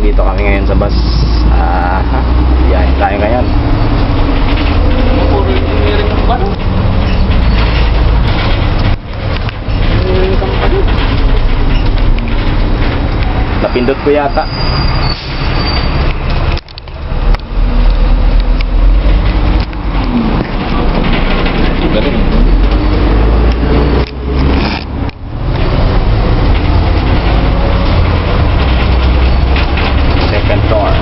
Dito kami ngayon sa bus. Yan, tayo ngayon. Napindot ko yata. Galing. Second floor.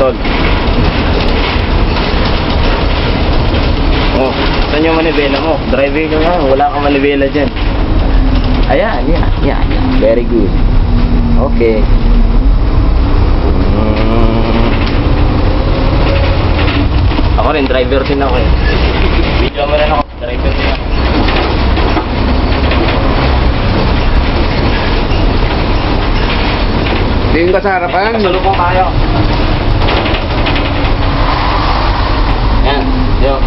Tol. Oh, saan yung manibela mo? Driving ka nga, wala kang manibela dyan. Ayan, yan. Very good. Okay. Ako rin, driver din ako eh. Video mo rin ako, driver din ako. Tingin ka sa harapan. Kasalubong tayo. Yan.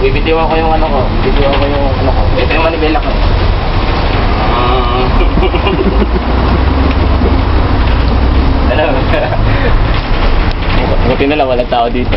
Bibitiwan ko yung ano ko. Bibitiwan ko yung ano ko. Ito yung manibela ko. Ano? Buti na lang walang tao dito.